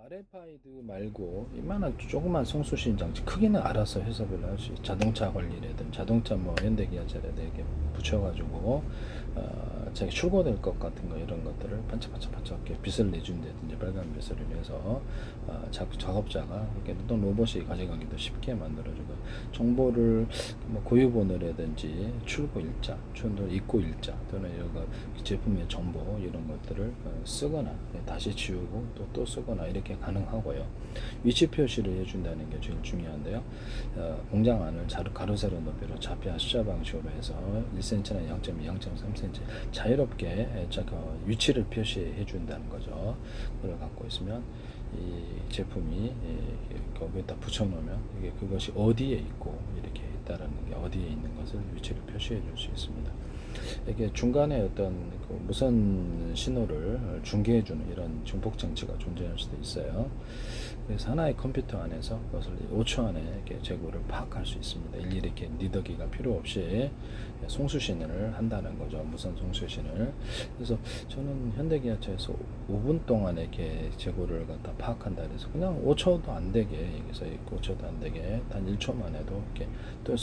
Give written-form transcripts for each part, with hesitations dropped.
RFID 말고 이만한 조그만 송수신 장치 크기는 알아서 해석을 할 수 있어요. 자동차 관리라든 자동차 뭐 현대기아차라든 이렇게 붙여가지고 자기 출고될 것 같은 거 이런 것들을 반짝반짝반짝 이렇게 빛을 내준다든지 빨간 빛을 내서 작업자가 이렇게 또 로봇이 가져가기도 쉽게 만들어주고 정보를 뭐 고유번호라든지 출고 일자, 입고 일자 또는 여가 제품의 정보 이런 것들을 쓰거나 다시 지우고 또 쓰거나 이렇게 가능하고요. 위치 표시를 해준다는 게 제일 중요한데요. 공장 안을 가로 세로 높이로 좌표 숫자 방식으로 해서 1cm나 0.2, 0.3cm 자유롭게 위치를 표시해 준다는 거죠. 그걸 갖고 있으면 이 제품이 거기에다 붙여놓으면 이게 그것이 어디에 있고 이렇게 있다라는 게 어디에 있는 것을 위치를 표시해 줄 수 있습니다. 이게 중간에 어떤 그 무선 신호를 중계해주는 이런 중폭 장치가 존재할 수도 있어요. 그래서 하나의 컴퓨터 안에서 그것을 5초 안에 이렇게 재고를 파악할 수 있습니다. 일일이 이렇게 리더기가 필요 없이 송수신을 한다는 거죠. 무선 송수신을. 그래서 저는 현대기아차에서 5분 동안에 이렇게 재고를 갖다 파악한다 그래서 그냥 5초도 안 되게 여기서 5초도 안 되게 단 1초만 해도 이렇게 또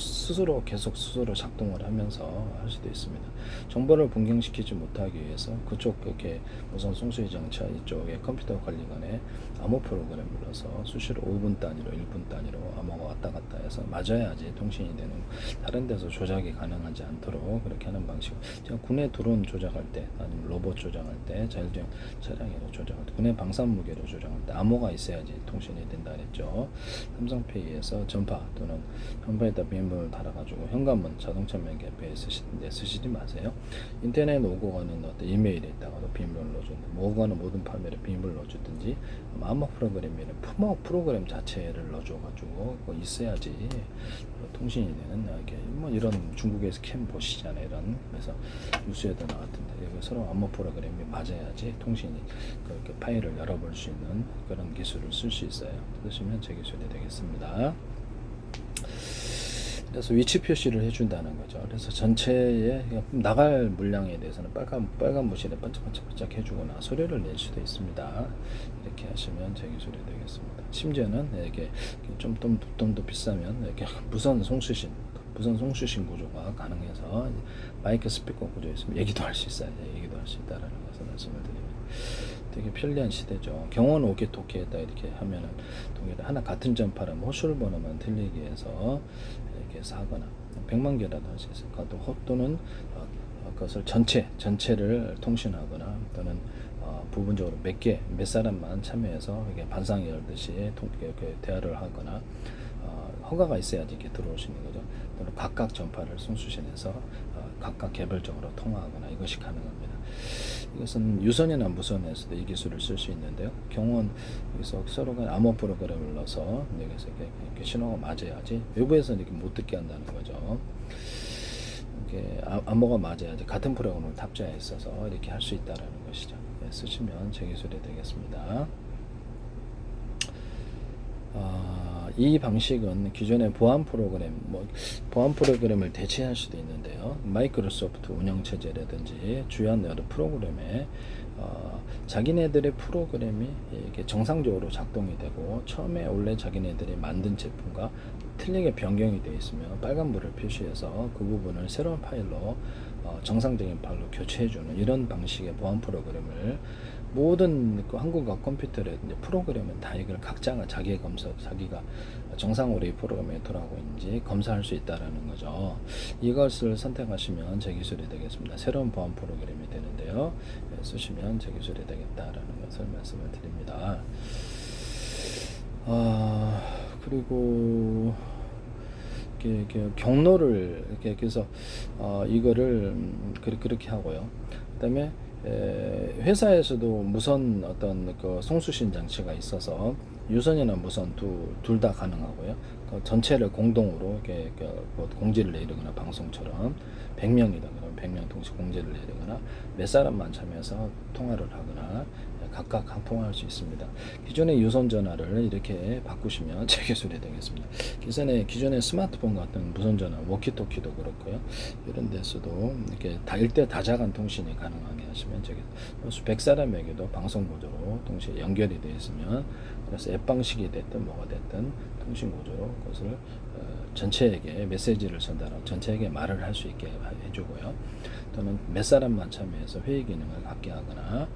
계속 스스로 작동을 하면서 할 수도 있습니다. 정보를 변경시키지 못하기 위해서 그쪽 이렇게 무선 송수기 장치 이쪽에 컴퓨터 관리관에 암호 프로그램을 넣어서 수시로 5분 단위로 1분 단위로 암호가 왔다 갔다 해서 맞아야지 통신이 되는, 다른 데서 조작이 가능하지 않도록 그렇게 하는 방식. 제가 군의 드론 조작할 때 아니면 로봇 조작할 때 자율주행 차량으로 조작할 때 군의 방산 무게로 조작할 때 암호가 있어야지 통신이 된다 그랬죠. 삼성페이에서 전파 또는 전파에다 비밀번호를 달아가지고 현관문 자동차 면계표에 쓰시지 마세요. 인터넷 오고 가는 어떤 이메일에 있다가도 비밀번호를 넣어주든지 오고 가는 모든 파일에 비밀번호를 넣어주든지 암호 프로그램이나 품목 프로그램 자체를 넣어줘가지고 그거 있어야지 통신이 되는, 이렇게 뭐 이런 중국에서 캠 보시잖아요. 이런 그래서 뉴스에도 나왔던데 이거 서로 암호 프로그램이 맞아야지 통신이 그렇게 파일을 열어볼 수 있는 그런 기술을 쓸 수 있어요. 쓰시면 제 기술이 되겠습니다. 그래서 위치 표시를 해준다는 거죠. 그래서 전체에 나갈 물량에 대해서는 빨간 무실에 반짝반짝 해주거나 소리를 낼 수도 있습니다. 이렇게 하시면 제 기술이 되겠습니다. 심지어는 이렇게 좀 더 비싸면 이렇게 무선 송수신 구조가 가능해서 마이크 스피커 구조 있으면 얘기도 할 수 있어요. 얘기도 할 수 있다라는 것을 말씀을 드립니다. 되게 편리한 시대죠. 경원 오키토키에다 이렇게 하면은 동일한 하나 같은 전파라면 호출 번호만 틀리기 위해서 이렇게 해서 하거나 100만 개라도 할 수 있을 것 같고, 또는 그것을 전체를 통신하거나 또는 부분적으로 몇 사람만 참여해서 이게 반상 열듯이 이렇게 대화를 하거나 허가가 있어야지 이렇게 들어올 수 있는 거죠. 또는 각각 전파를 송수신해서 각각 개별적으로 통화하거나 이것이 가능합니다. 이것은 유선이나 무선에서도 이 기술을 쓸 수 있는데요. 경원 여기서 서로가 암호 프로그램을 넣어서 여기서 이렇게 신호가 맞아야지, 외부에서는 이렇게 못 듣게 한다는 거죠. 이렇게 암호가 맞아야지 같은 프로그램을 탑재해 있어서 이렇게 할 수 있다라는 것이죠. 네, 쓰시면 제 기술이 되겠습니다. 이 방식은 기존의 보안 프로그램을 대체할 수도 있는데요. 마이크로소프트 운영체제라든지 주요한 여러 프로그램에 자기네들의 프로그램이 이렇게 정상적으로 작동이 되고 처음에 원래 자기네들이 만든 제품과 틀리게 변경이 되어 있으면 빨간불을 표시해서 그 부분을 새로운 파일로 정상적인 파일로 교체해주는 이런 방식의 보안 프로그램을 모든 그 한국어 컴퓨터라든지 프로그램은 다 이걸 각자가 자기가 정상으로 이 프로그램에 돌아가고 있는지 검사할 수 있다라는 거죠. 이것을 선택하시면 제 기술이 되겠습니다. 새로운 보안 프로그램이 되는데요. 쓰시면 제 기술이 되겠다라는 것을 말씀을 드립니다. 그리고 이렇게 경로를 이렇게 해서 이거를 그렇게 하고요. 그다음에 회사에서도 무선 어떤 그 송수신 장치가 있어서 유선이나 무선 둘 다 가능하고요. 그 전체를 공동으로 이렇게 뭐 공지를 내리거나 방송처럼 100명이다 그러면 100명 동시 공지를 내리거나 몇 사람만 참여해서 통화를 하거나 각각 통화할 수 있습니다. 기존의 유선 전화를 이렇게 바꾸시면 제 기술이 되겠습니다. 기존의 스마트폰 같은 무선 전화, 워키토키도 그렇고요. 이런 데서도 이렇게 일대 다자간 통신이 가능하게 하시면 저기 100사람에게도 방송 구조로 동시에 연결이 되어 있으면, 그래서 앱 방식이 됐든 뭐가 됐든 통신 구조로 그것을 전체에게 메시지를 전달하고 전체에게 말을 할 수 있게 해주고요. 또는 몇 사람만 참여해서 회의 기능을 갖게 하거나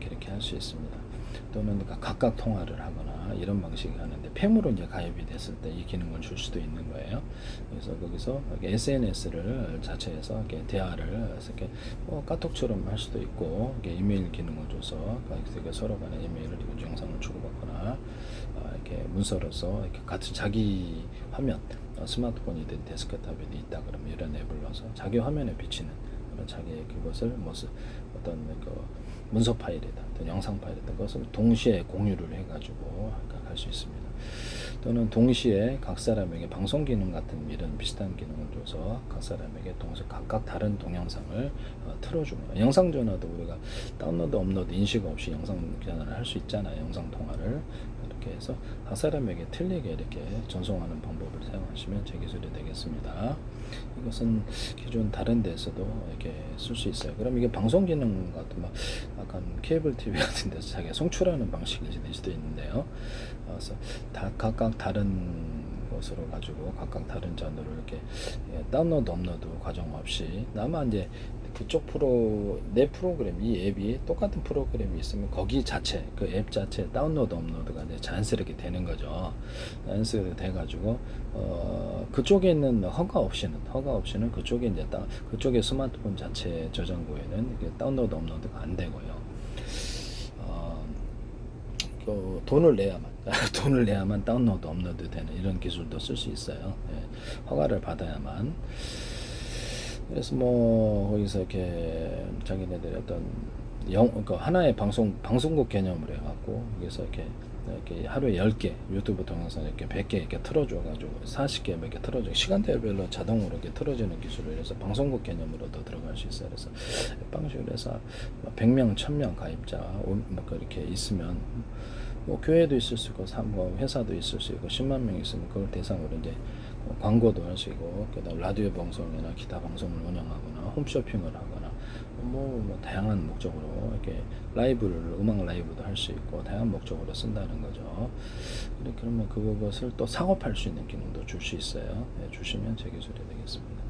이렇게 할 수 있습니다. 또는 각각 통화를 하거나 이런 방식이 하는데, 팸으로 이제 가입이 됐을 때 이 기능을 줄 수도 있는 거예요. 그래서 거기서 SNS를 자체에서 이렇게 대화를 이렇게 카톡처럼 할 수도 있고, 이메일 기능을 줘서 서로 간에 이메일을 영상을 주고받거나 이렇게 문서로서 이렇게 같은 자기 화면, 스마트폰이든 데스크탑이든 있다 그러면 이런 앱을 넣어서 자기 화면에 비치는 그런 자기의 그것을 어떤 문서 파일이다, 어떤 영상 파일이다, 그것을 동시에 공유를 해가지고 할 수 있습니다. 또는 동시에 각 사람에게 방송 기능 같은 이런 비슷한 기능을 줘서 각 사람에게 동시에 각각 다른 동영상을 틀어주고, 영상 전화도 우리가 다운로드 업로드 인식 없이 영상 전화를 할 수 있잖아요. 영상 통화를 이렇게 해서 각 사람에게 틀리게 이렇게 전송하는 방법을 사용하시면 제 기술이 되겠습니다. 이것은 기존 다른 데서도 이렇게 쓸 수 있어요. 그럼 이게 방송 기능 같은 약간 케이블 TV 같은 데서 자기가 송출하는 방식이 될 수도 있는데요. 그래서 각각 다른 것으로 가지고 각각 다른 전으로 이렇게 다운로드 업로드 과정 없이, 나만 이제 그쪽 내 프로그램, 이 앱이 똑같은 프로그램이 있으면 거기 자체, 그 앱 자체 다운로드 업로드가 이제 자연스럽게 되는 거죠. 자연스럽게 돼가지고 그쪽에 있는 허가 없이는 그쪽에 이제 그쪽의 스마트폰 자체 저장고에는 이게 다운로드 업로드가 안 되고요. 돈을 내야만 다운로드 업로드 되는 이런 기술도 쓸 수 있어요. 허가를 받아야만. 그래서 거기서 이렇게 자기네들이 어떤 그러니까 하나의 방송국 개념으로 해갖고, 그래서 이렇게 하루에 10개 유튜브 동영상 이렇게 100개 이렇게 틀어줘가지고 40개 몇 개 틀어줘, 시간대별로 자동으로 이렇게 틀어지는 기술을 해서 방송국 개념으로도 들어갈 수 있어요. 그래서 방식으로 해서 100명, 1000명 가입자 이렇게 있으면, 교회도 있을 수 있고 회사도 있을 수 있고 10만 명 있으면 그걸 대상으로 이제 광고도 할 수 있고, 그다음 라디오 방송이나 기타 방송을 운영하거나 홈쇼핑을 하거나 다양한 목적으로 이렇게 음악 라이브도 할 수 있고 다양한 목적으로 쓴다는 거죠. 그러면 그것을 또 상업할 수 있는 기능도 줄 수 있어요. 주시면 제 기술이 되겠습니다.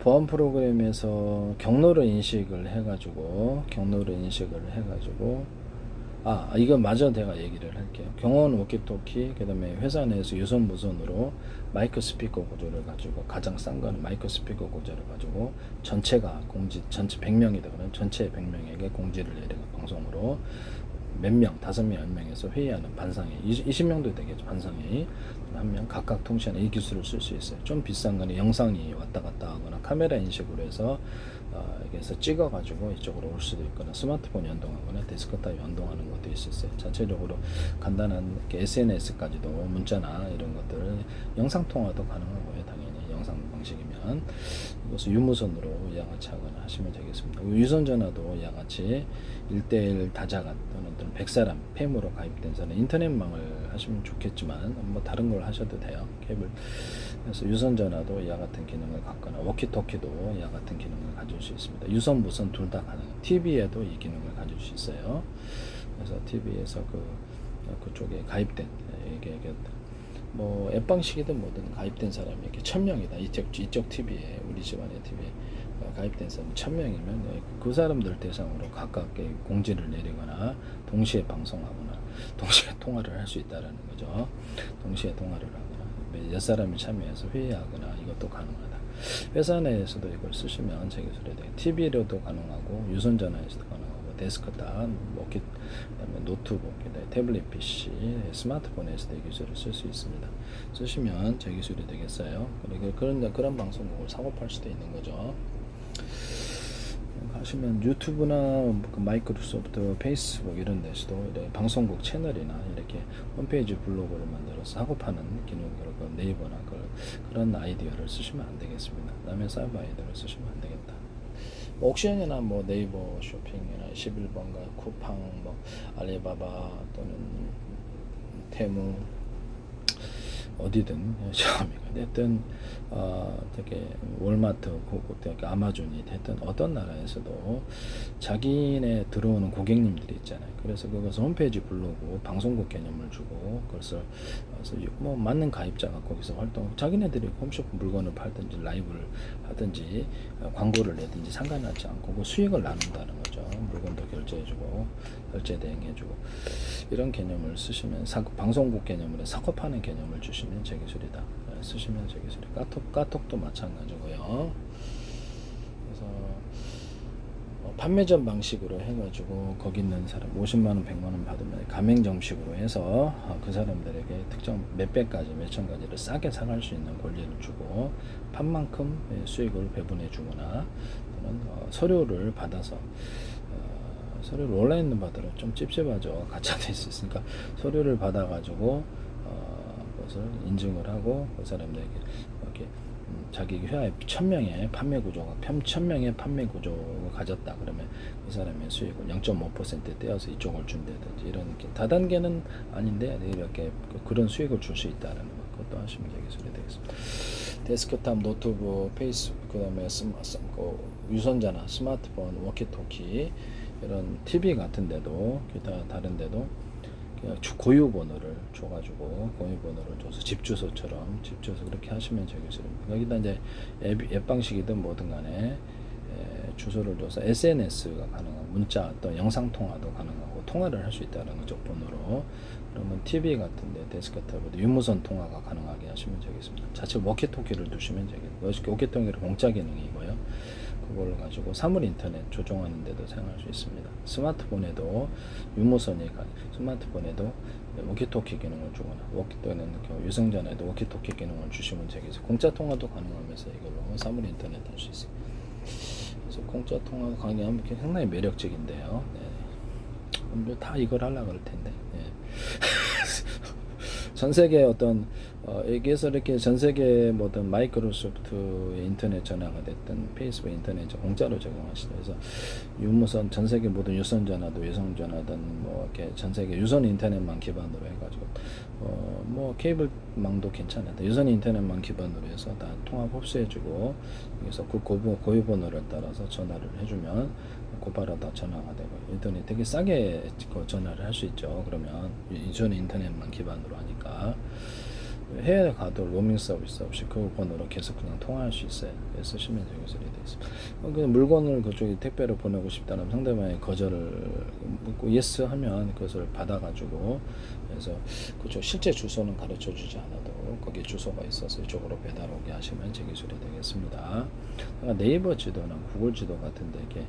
보안 프로그램에서 경로를 인식을 해가지고 이건 마저 내가 얘기를 할게요. 경호원 워키토키, 그 다음에 회사 내에서 유선 무선으로 마이크 스피커 구조를 가지고, 가장 싼 거는 마이크 스피커 구조를 가지고 전체 100명이다 그러면 전체 100명에게 공지를 내리고, 방송으로 몇 명, 5명, 10명에서 회의하는 반상회, 20명도 되겠죠. 반상회 한 명 각각 통신하는 이 기술을 쓸 수 있어요. 좀 비싼 거는 영상이 왔다 갔다 하거나 카메라 인식으로 해서 여기서 찍어가지고 이쪽으로 올 수도 있거나, 스마트폰 연동하거나 데스크탑 연동하는 것도 있을 수 있어요. 자체적으로 간단한 SNS까지도 문자나 이런 것들을 영상 통화도 가능하고요. 당연히 영상 방식이면 이것을 유무선으로 이와 같이 하거나 하시면 되겠습니다. 유선 전화도 이와 같이 1대1 다자간 또는 100사람 팸으로 가입된 사람, 인터넷망을 하시면 좋겠지만 다른 걸 하셔도 돼요. 케이블. 그래서 유선 전화도 이와 같은 기능을 갖거나, 워키토키도 이와 같은 기능을 가질 수 있습니다. 유선 무선 둘 다 가능. TV에도 이 기능을 가질 수 있어요. 그래서 TV에서 그쪽에 가입된 이게 앱 방식이든 뭐든 가입된 사람이 이렇게 1000명이다. 이쪽 TV에, 우리 집안의 TV에 가입된 사람이 1000명이면 그 사람들 대상으로 각각 공지를 내리거나 동시에 방송하거나 동시에 통화를 할 수 있다는 거죠. 동시에 통화를 하거나 몇 사람이 참여해서 회의하거나 이것도 가능하다. 회사 내에서도 이걸 쓰시면 제 기술에 대해 TV로도 가능하고, 유선 전화에서도 가능하고, 데스크탑, 그다음에 노트북, 태블릿 PC, 스마트폰에서도 이 기술을 쓸 수 있습니다. 쓰시면 제 기술이 되겠어요. 그리고 그런 방송국을 사업할 수도 있는 거죠. 하시면 유튜브나 마이크로소프트, 페이스북 이런 데서도 방송국 채널이나 이렇게 홈페이지 블로그를 만들어서 작업하는 기능, 그리고 네이버나 그런 아이디어를 쓰시면 안 되겠습니다. 남의 사이버 아이디어를 쓰시면 안 되겠다. 옥션이나 뭐 네이버 쇼핑이나 11번가 쿠팡 뭐 알리바바 또는 테무 어디든 샤오미가 됐든 되게 월마트, 되게 아마존이 됐든 어떤 나라에서도 자기네 들어오는 고객님들이 있잖아요. 그래서 그것을 홈페이지 부르고 방송국 개념을 주고 그래서 뭐 맞는 가입자가 거기서 활동, 자기네들이 홈쇼핑 물건을 팔든지 라이브를 하든지 광고를 내든지 상관하지 않고 그 수익을 나눈다는 거죠. 물건도 결제해주고 결제 대행해주고 이런 개념을 쓰시면 방송국 개념으로 사업하는 개념을 주시면 제 기술이다. 쓰시면 제 기술이. 까톡도 마찬가지고요. 그래서 판매점 방식으로 해가지고 거기 있는 사람 50만 원, 100만 원 받으면 가맹점식으로 해서 그 사람들에게 특정 몇 배까지, 몇 천 가지를 싸게 사갈 수 있는 권리를 주고 판만큼 수익을 배분해 주거나 또는 서류를 받아서 서류를 온라인으로 받으러 좀 찝찝하죠. 가짜 될 수 있으니까 서류를 받아가지고 그것을 인증을 하고 그 사람들에게 이렇게 자기 회사에 1000명의 판매 구조가 1000명의 판매 구조를 가졌다 그러면 그 사람의 수익을 0.5% 떼어서 이쪽을 준다든지 이런 다단계는 아닌데 이렇게 그런 수익을 줄 수 있다는 거 그것도 하시면 기술이 되겠습니다. 데스크탑, 노트북, 페이스북, 그 다음에 유선자나 스마트폰, 워키토키 이런 TV 같은데도 기타 다른데도 고유 번호를 줘가지고 고유 번호를 줘서 집 주소처럼 집 주소 그렇게 하시면 되겠습니다. 여기다 이제 앱 방식이든 뭐든 간에 주소를 줘서 SNS가 가능하고 문자 또 영상 통화도 가능하고 통화를 할 수 있다는 거죠. 번호로. 그러면 TV 같은데 데스크탑에도 유무선 통화가 가능하게 하시면 되겠습니다. 자체 워키토키를 두시면 되겠고요. 워키토키는 공짜 기능이고요. 그걸 가지고 사물 인터넷 조종하는 데도 사용할 수 있습니다. 스마트폰에도 유무선이 스마트폰에도 워키토키 기능을 주거나 또는 유성전에도 워키토키 기능을 주시면 되겠어요. 공짜 통화도 가능하면서 이걸로 사물 인터넷 할 수 있어요. 그래서 공짜 통화 강의하면 상당히 매력적인데요. 네. 다 이걸 하려고 그럴 텐데. 네. 전 세계 어떤 여기에서 이렇게 전 세계 뭐든 마이크로소프트의 인터넷 전화가 됐든 페이스북 인터넷 공짜로 제공하시죠. 그래서 유무선 전 세계 모든 유선 전화도 유선 전화든 뭐 이렇게 전 세계 유선 인터넷만 기반으로 해가지고 뭐 케이블망도 괜찮은데 유선 인터넷만 기반으로 해서 다 통합 흡수해주고 그래서 그 고유 번호를 따라서 전화를 해주면 곧바로 다 전화가 되고 인터넷 되게 싸게 전화를 할 수 있죠. 그러면 유선 인터넷만 기반으로 하니까 해외에 가도 로밍 서비스 없이 그 번호로 계속 그냥 통화할 수 있어요. 그래서 쓰시면 되겠습니다. 그냥 물건을 그쪽에 택배로 보내고 싶다면 상대방이 거절을 묻고 예스 하면 그것을 받아가지고 그래서 그쪽 실제 주소는 가르쳐 주지 않아도 거기 주소가 있어서 이쪽으로 배달 오게 하시면 제 기술이 되겠습니다. 네이버 지도나 구글 지도 같은데 이렇게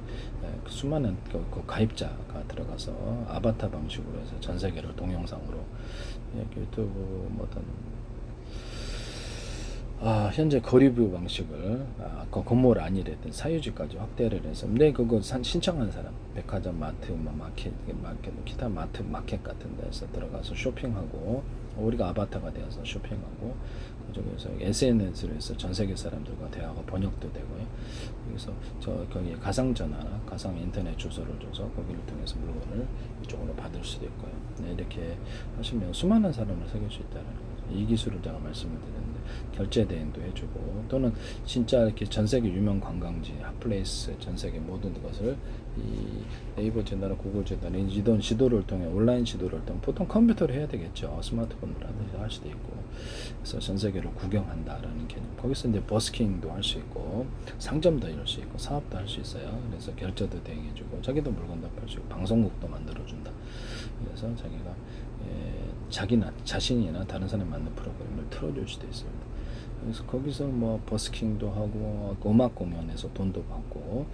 수많은 그 가입자가 들어가서 아바타 방식으로 해서 전 세계를 동영상으로 유튜브 뭐든 현재 거리뷰 방식을 아까 건물 아니랬던 사유지까지 확대를 해서 근데 그거 신청한 사람 백화점 마트 마켓 기타 마켓 같은 데서 들어가서 쇼핑하고 우리가 아바타가 되어서 쇼핑하고 그쪽에서 SNS로 해서 전 세계 사람들과 대화가 번역도 되고요. 그래서 거기에 가상 전화나 가상 인터넷 주소를 줘서 거기를 통해서 물건을 이쪽으로 받을 수도 있고요. 네, 이렇게 하시면 수많은 사람을 속일 수 있다는 거죠. 이 기술을 제가 말씀을 드렸는데 결제 대행도 해주고 또는 진짜 이렇게 전 세계 유명 관광지 핫플레이스 전 세계 모든 것을 이 네이버 지도나 구글 지도나 이런 지도를 통해 온라인 지도를 통해 보통 컴퓨터로 해야 되겠죠. 스마트폰으로 할 수도 있고 그래서 전 세계를 구경한다라는 개념. 거기서 이제 버스킹도 할 수 있고 상점도 열 수 있고 사업도 할 수 있어요. 그래서 결제도 대행해주고 자기도 물건도 팔 수 있고 방송국도 만들어준다. 그래서 자기가 자신이나 다른 사람이 만든 프로그램을 틀어줄 수도 있습니다. 그래서 거기서 뭐 버스킹도 하고 음악 공연에서 돈도 받고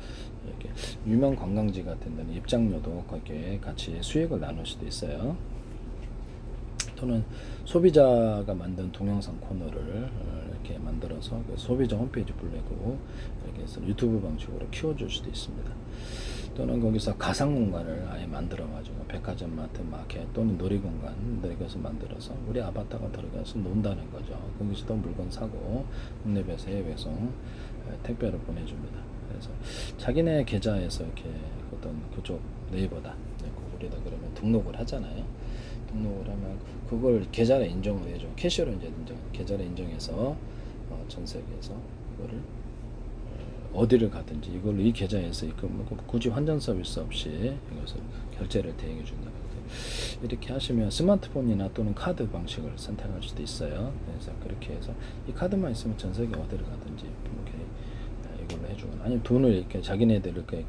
이렇게 유명 관광지 같은 데는 입장료도 거기에 같이 수익을 나눌 수도 있어요. 또는 소비자가 만든 동영상 코너를 이렇게 만들어서 소비자 홈페이지 불리고 이렇게 해서 유튜브 방식으로 키워줄 수도 있습니다. 또는 거기서 가상 공간을 아예 만들어 가지고 백화점, 마트, 마켓 또는 놀이공간 이것을 만들어서 우리 아바타가 들어가서 논다는 거죠. 거기서도 물건 사고 국내 배송, 해외 배송 택배로 보내줍니다. 그래서 자기네 계좌에서 이렇게 어떤 그쪽 네이버다 구글이다 그러면 등록을 하잖아요. 등록을 하면 그걸 계좌를 인정을 해줘. 캐시로 이제 계좌를 인정해서 전 세계에서 그거를 어디를 가든지 이걸로 이 계좌에서 굳이 환전 서비스 없이 이것을 결제를 대행해 준다. 이렇게 하시면 스마트폰이나 또는 카드 방식을 선택할 수도 있어요. 그래서 그렇게 해서 이 카드만 있으면 전 세계 어디를 가든지 이렇게 이걸로 해주거나 아니면 돈을 이렇게 자기네들 이렇게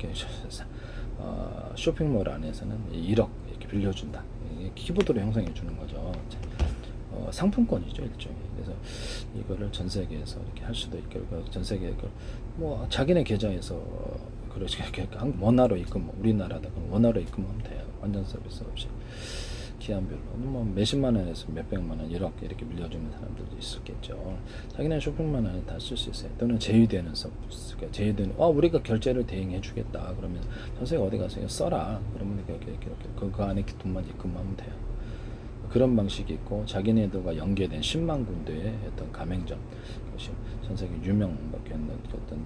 쇼핑몰 안에서는 1억 이렇게 빌려준다. 이게 키보드로 형성해 주는 거죠. 상품권이죠 일종의. 그래서 이거를 전 세계에서 이렇게 할 수도 있고 전 세계 뭐 자기네 계좌에서 그렇게 원화로 입금 우리나라다 그럼 원화로 입금하면 돼요. 완전 서비스 없이 기한별로 뭐 몇십만 원에서 몇백만 원 1억 이렇게 밀려주는 사람들도 있었겠죠. 자기네 쇼핑만 원에 다 쓸 수 있어요. 또는 제휴되는 서비스 제휴되는 우리가 결제를 대행해 주겠다 그러면 전 세계 어디 가서 써라 그러면 이렇게 그 안에 돈만 입금하면 돼요. 그런 방식이 있고 자기네들과 연계된 10만 군데의 어떤 가맹점 그것이 전 세계 유명하겠는 어떤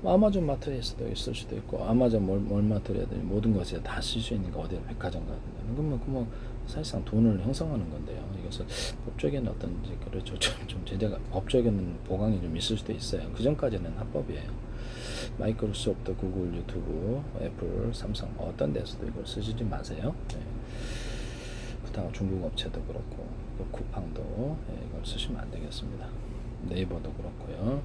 아마존 마트에서도 있을 수도 있고 아마존 몰마트라든지 모든 것에 다 쓸 수 있는 거 어디 백화점 가든 그러면 사실상 돈을 형성하는 건데요. 이것을 법적인 어떤 그렇죠 좀 제재가 법적인 보강이 좀 있을 수도 있어요. 그 전까지는 합법이에요. 마이크로소프트, 구글, 유튜브, 애플, 삼성 어떤 데서도 이걸 쓰지 마세요. 네. 중국 업체도 그렇고 쿠팡도 이걸 쓰시면 안 되겠습니다. 네이버도 그렇고요.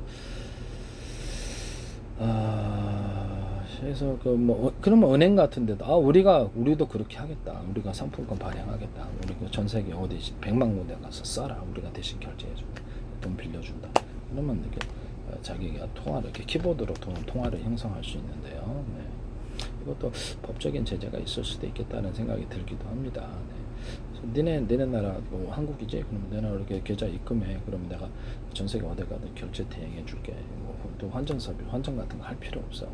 그래서 그러면 은행 같은 데도 우리도 그렇게 하겠다. 우리가 상품권 발행하겠다. 우리 전 세계 어디 100만 군데 가서 써라. 우리가 대신 결제해준다. 돈 빌려준다. 그러면 이렇게 자기가 통화를 이렇게 키보드로 통화를 형성할 수 있는데요. 네. 이것도 법적인 제재가 있을 수도 있겠다는 생각이 들기도 합니다. 네. 니네 나라 한국이지? 그럼 내 나라 이렇게 계좌 입금해. 그러면 내가 전 세계 어디 가든 결제 대행해 줄게. 또 환전 같은 거 할 필요 없어.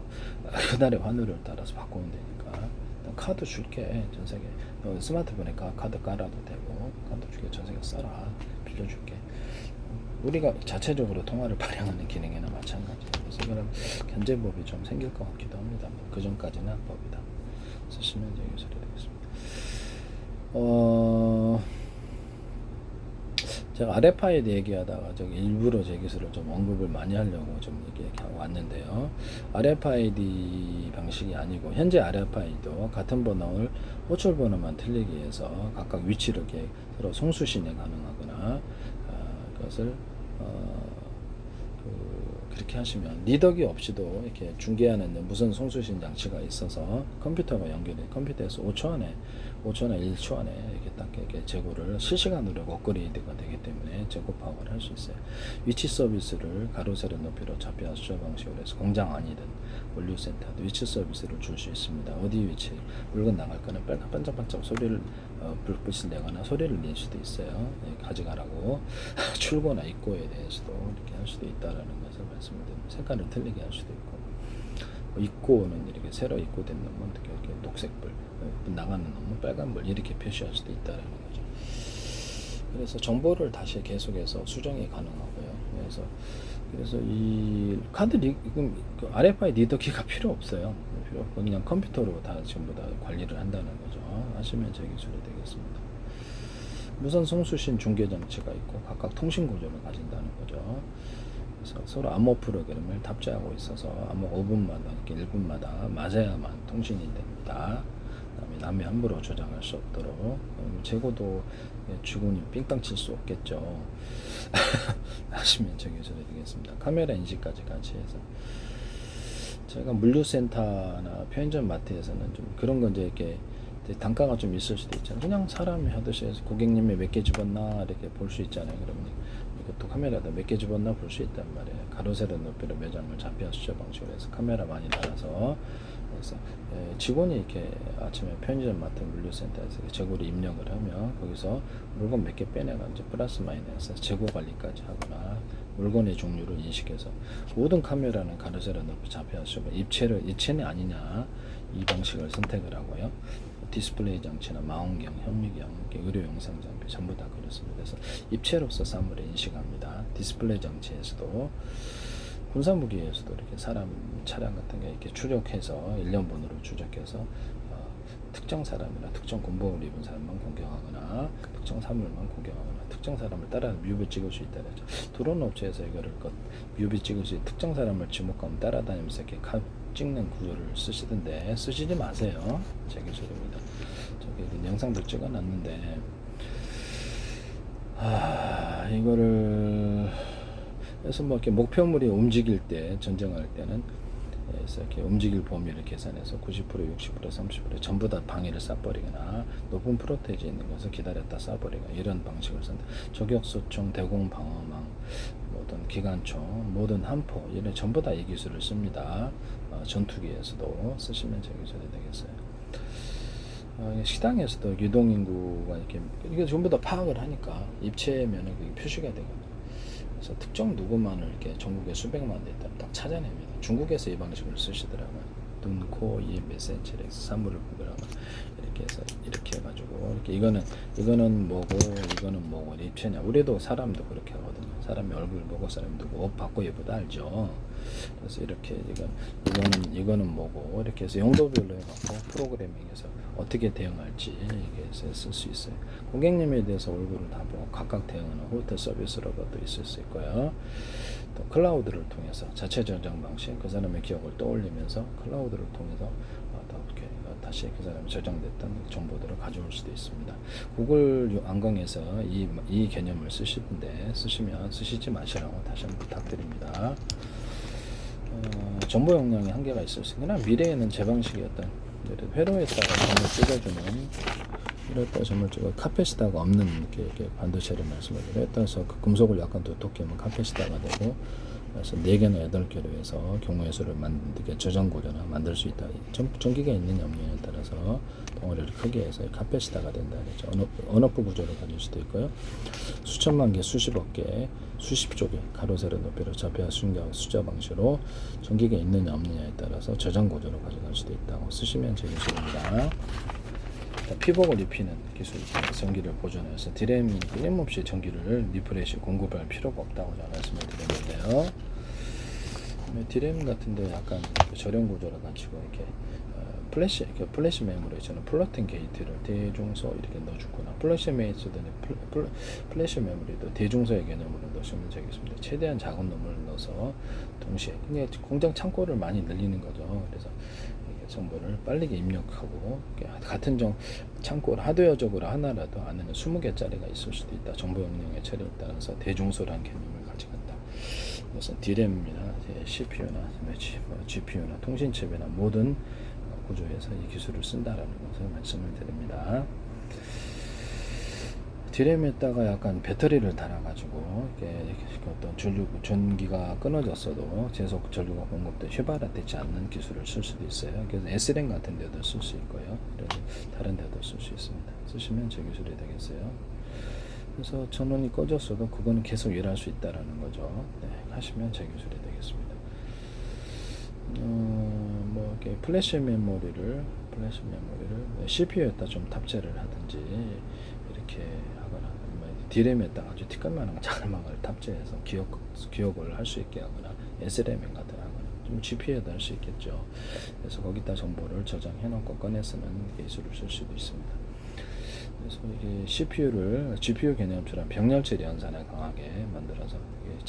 그날의 환율을 따라서 바꾸면 되니까. 카드 줄게. 전 세계 스마트폰에 카드 깔아도 되고 카드 줄게. 전 세계 써라. 빌려줄게. 우리가 자체적으로 통화를 발행하는 기능이나 마찬가지. 그래서 그런 견제법이 좀 생길 것 같기도 합니다. 그 전까지는 합법이다. 쓰시면 이제 유설이 되겠습니다. 제가 RFID 얘기하다가 일부러 제 기술을 좀 언급을 많이 하려고 좀 얘기하고 왔는데요. RFID 방식이 아니고 현재 RFID도 같은 번호를 호출 번호만 틀리기 위해서 각각 위치를 이렇게 서로 송수신이 가능하거나 그것을 그렇게 하시면 리더기 없이도 이렇게 중계하는 무선 송수신 장치가 있어서 컴퓨터가 연결돼 컴퓨터에서 5초 안에 1초 안에 이렇게 딱 이렇게 재고를 실시간으로 업그레이드가 되기 때문에 재고 파악을 할 수 있어요. 위치 서비스를 가로 세로 높이로 좌표 수저 방식으로 해서 공장 아니든 물류센터도 위치 서비스를 줄 수 있습니다. 어디 위치 물건 나갈 거는 반짝반짝 소리를 불빛을 내거나 소리를 낼 수도 있어요. 네, 가져가라고 출고나 입고에 대해서도 이렇게 할 수도 있다라는 것을 말씀드립니다. 색깔을 틀리게 할 수도 있고 입고는 이렇게 새로 입고된 놈은 이렇게 녹색불 나가는 놈은 빨간불 이렇게 표시할 수도 있다라는 거죠. 그래서 정보를 다시 계속해서 수정이 가능하고요. 그래서 이 카드 RFID 리더기가 필요 없어요. 필요 없고 그냥 컴퓨터로 다 전부 다 관리를 한다는 거죠. 하시면 제 기술이 되겠습니다. 무선 송수신 중계 장치가 있고 각각 통신 구조를 가진다는 거죠. 그래서 서로 암호 프로그램을 탑재하고 있어서 암호 5분마다 이렇게 1분마다 맞아야만 통신이 됩니다. 그다음에 남이 함부로 조작할 수 없도록 재고도 주군이 삥땅 칠 수 없겠죠. 하시면 제 기술이 되겠습니다. 카메라 인식까지 같이 해서 제가 물류센터나 편의점 마트에서는 좀 그런 건 이제 이렇게 단가가 좀 있을 수도 있잖아요. 그냥 사람이 하듯이 해서 고객님이 몇 개 집었나 이렇게 볼 수 있잖아요. 그러면 이것도 카메라다 몇 개 집었나 볼 수 있단 말이에요. 가로 세로 높이로 매장을 좌표 수저 방식으로 해서 카메라 많이 달아서 그래서 직원이 이렇게 아침에 편의점 마트 물류센터에서 재고를 입력을 하면 거기서 물건 몇 개 빼내가 이제 플러스 마이너스 재고 관리까지 하거나 물건의 종류를 인식해서 모든 카메라는 가로 세로 높이 좌표 수저 입체는 아니냐 이 방식을 선택을 하고요. 디스플레이 장치나 망원경, 현미경, 의료 영상 장비 전부 다 그렇습니다. 그래서 입체로서 사물을 인식합니다. 디스플레이 장치에서도 군사무기에서도 이렇게 사람 차량 같은 게 이렇게 추적해서 일련번호로 추적해서 특정 사람이나 특정 군복을 입은 사람만 공격하거나 특정 사물만 공격하거나 특정 사람을 따라 뮤비 찍을 수 있다 그랬죠. 드론 업체에서 이거를 뮤비 찍을 수 특정 사람을 지목하면 따라다니면서 이렇게 찍는 구조를 쓰시던데 쓰시지 마세요. 제 기술입니다. 저기 영상도 찍어놨는데 이거를 그래서 뭐 이렇게 목표물이 움직일 때 전쟁할 때는 그래서 이렇게 움직일 범위를 계산해서 90%, 60%, 30% 전부 다 방해를 쏴버리거나 높은 프로테이지 있는 것을 기다렸다 쏴버리거나 이런 방식을 쓴다. 저격수총, 대공방어망, 모든 기관총, 모든 함포 이런 전부 다 이 기술을 씁니다. 전투기에서도 쓰시면 제 기술이 되겠어요. 식당에서도 유동인구가 이게 전부 다 파악을 하니까 입체면은 그게 표시가 되거든요. 그래서 특정 누구만을 이렇게 전국에 수백만 대 있다면 딱 찾아냅니다. 중국에서 이 방식을 쓰시더라고요. 눈, 코, 입, 몇 센치를 해서 사물을 구별하고 이렇게 해서 이렇게 해가지고 이렇게 이거는 뭐고 이거는 뭐고 입체냐. 우리도 사람도 그렇게 하거든요. 사람의 얼굴 보고 사람이 누구 옷 받고 입어도 알죠. 그래서 이렇게 이거는 뭐고 이렇게 해서 용도별로 해갖고 프로그래밍해서 어떻게 대응할지 이게 쓸 수 있어요. 고객님에 대해서 얼굴을 다 보고 각각 대응하는 호텔 서비스로도 있을 수 있고요. 또 클라우드를 통해서 자체 저장 방식 그 사람의 기억을 떠올리면서 클라우드를 통해서 이렇게 다시 그 사람이 저장됐던 정보들을 가져올 수도 있습니다. 구글 안경에서 이 개념을 쓰시는데 쓰시지 마시라고 다시 한번 부탁드립니다. 정보 용량이 한계가 있을 수 있으나 미래에는 제 방식이 회로에다가 점을 찍어주는 이랬다 점을 찍어 카펫에다가 없는 이렇게 반도체를 말씀드려요. 따라서 그 금속을 약간 두텁게 하면 카펫에다가 되고 그래서 4개나 8개로 해서 경우의 수를 만들게 저장 구조나 만들 수 있다. 전기가 있는 염료에 따라서 덩어리를 크게 해서 카펫에다가 된다. 그렇죠. 언어프 구조를 가질 수도 있고요. 수천만 개, 수십억 개, 수십조 개 가로 세로 높이로 좌표와 순경 숫자 방식으로 전기가 있는 염료에 따라서 저장 구조로 가져갈 수도 있다고 쓰시면 제 기술입니다. 피복을 입히는 기술, 전기를 보존해서 디램이 끊임없이 전기를 리프레시 공급할 필요가 없다고 말씀을 드렸는데요. 디램 같은데 약간 저렴 구조를 가지고 이렇게 플래시 메모리 저는 플러팅 게이트를 대중소 이렇게 넣어주거나 플래시 메모리도 대중소의 개념으로 넣으시면 되겠습니다. 최대한 작은 놈을 넣어서 동시에 그냥 공장 창고를 많이 늘리는 거죠. 그래서 정보를 빠르게 입력하고 같은 창고를 하드웨어적으로 하나라도 안에는 20개짜리가 있을 수도 있다. 정보 용량의 처리에 따라서 대중소라는 개념을 가져간다. 그래서 디램이나 CPU나 GPU나 통신칩이나 모든 구조에서 이 기술을 쓴다라는 것을 말씀을 드립니다. 디램에다가 약간 배터리를 달아가지고 어떤 전기가 끊어졌어도 계속 전류가 공급돼 휘발되지 않는 기술을 쓸 수도 있어요. 그래서 S램 같은 데도 쓸 수 있고요. 그래서 다른 데도 쓸 수 있습니다. 쓰시면 제 기술이 되겠어요. 그래서 전원이 꺼졌어도 그거는 계속 일할 수 있다라는 거죠. 네, 하시면 제 기술이 되겠습니다. 뭐 이렇게 플래시 메모리를 CPU에다 좀 탑재를 하든지 이렇게 하거나 디램에다가 아주 티끌만한 자그마한 걸 탑재해서 기억을 할 수 있게 하거나 SRAM 같은 하거나 좀 GPU에다 할 수 있겠죠. 그래서 거기다 정보를 저장해 놓고 꺼내 쓰는 기술을 쓸 수도 있습니다. 그래서 이게 GPU 개념처럼 병렬체 연산을 강하게 만들어서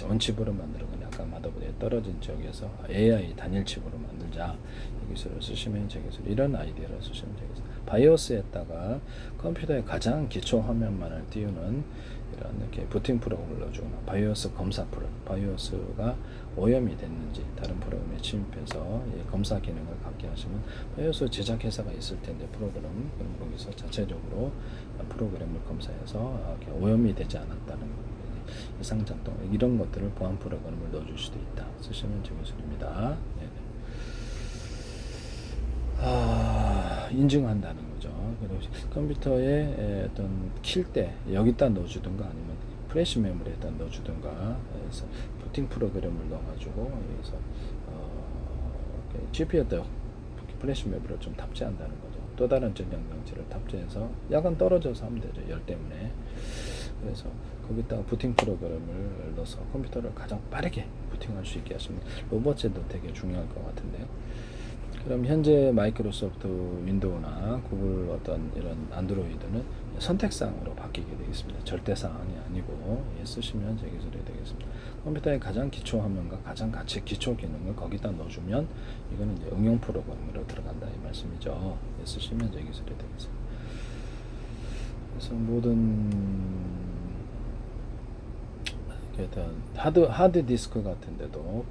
원칩으로 만들거나 약간 마더보드에 떨어진 지역에서 AI 단일 칩으로 만들자 이 기술을 쓰시면 제 기술 이런 아이디어를 쓰시면 되겠습니다. 바이오스에다가 컴퓨터의 가장 기초 화면만을 띄우는 이런 이렇게 부팅 프로그램을 넣어주거나 바이오스 검사 바이오스가 오염이 됐는지 다른 프로그램에 침입해서 검사 기능을 갖게 하시면 바이오스 제작 회사가 있을 텐데 프로그램 그럼 거기서 자체적으로 프로그램을 검사해서 오염이 되지 않았다는 이상 작동 이런 것들을 보안 프로그램을 넣어줄 수도 있다. 쓰시면 제 기술입니다. 인증한다는 거죠. 그리고 컴퓨터에 어떤 킬 때 여기다 넣어주든가 아니면 플래시 메모리에다 넣어주든가 해서 부팅 프로그램을 넣어가지고 여기서 GPU에다 플래시 메모리를 좀 탑재한다는 거죠. 또 다른 전장 장치를 탑재해서 약간 떨어져서 하면 되죠. 열 때문에. 그래서 거기다가 부팅 프로그램을 넣어서 컴퓨터를 가장 빠르게 부팅할 수 있게 하시면 로봇제도 되게 중요할 것 같은데요. 그럼 현재 마이크로소프트 윈도우나 구글 어떤 이런 안드로이드는 선택사항으로 바뀌게 되겠습니다. 절대사항이 아니고 쓰시면 제 기술이 되겠습니다. 컴퓨터의 가장 기초 화면과 가장 기초 기능을 거기다 넣어주면 이거는 이제 응용 프로그램으로 들어간다 이 말씀이죠. 쓰시면 제 기술이 되겠습니다. 그래서 모든 하드 디스크 같은데도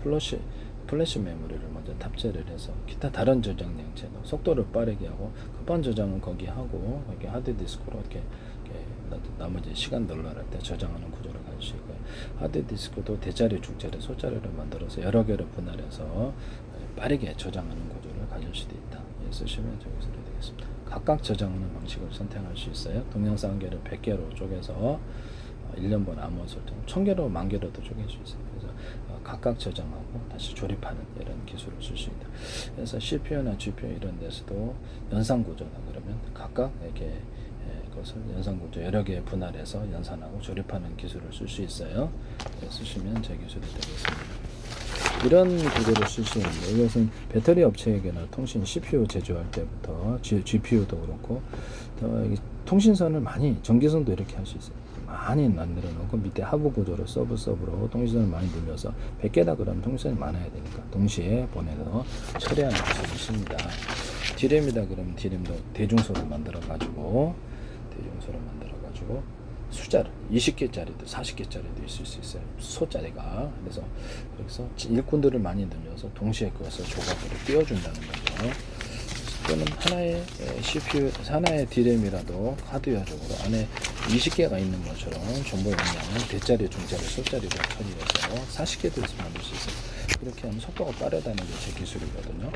플래시 메모리를 먼저 탑재를 해서 기타 다른 저장 양체도 속도를 빠르게 하고 급한 저장은 거기 하고 여기 하드 디스크로 이렇게 나머지 시간 널널할 때 저장하는 구조를 가질 수 있고요. 하드 디스크도 대자리, 중자리, 소자리를 만들어서 여러 개로 분할해서 빠르게 저장하는 구조를 가질 수도 있다. 쓰시면 저기서 되겠습니다. 각각 저장하는 방식을 선택할 수 있어요. 동영상 한 개를 100개로 쪼개서 1년분 암호 설정 1000개로 10,000개로도 쪼갤 수 있어요. 그래서 각각 저장하고 다시 조립하는 이런 기술을 쓸 수 있다. 그래서 CPU나 GPU 이런 데서도 연산 구조다 그러면 각각 이렇게 그것을 연산 구조 여러 개 분할해서 연산하고 조립하는 기술을 쓸 수 있어요. 쓰시면 제 기술이 되겠습니다. 이런 구조를 쓸 수 있는데 이것은 배터리 업체에게나 통신 CPU 제조할 때부터 GPU도 그렇고 통신선을 많이 전기선도 이렇게 할 수 있어요. 많이 만들어 놓고 밑에 하부 구조로 서브로 통신선을 많이 늘려서 100개다 그러면 통신선이 많아야 되니까 동시에 보내서 처리하는 기술이 있습니다. D램이다 그러면 D램도 대중소를 만들어 가지고 숫자를 20개짜리도 40개짜리도 있을 수 있어요. 소짜리가. 그래서 일꾼들을 많이 늘려서 동시에 그것을 조각으로 띄워준다는 거죠. 또는 하나의 CPU, 하나의 D램이라도 하드웨어적으로 안에 20개가 있는 것처럼 정보 용량을 대짜리, 중짜리, 소짜리로 처리해서 40개도 만들 수 있어요. 이렇게 하면 속도가 빠르다는 게 제 기술이거든요.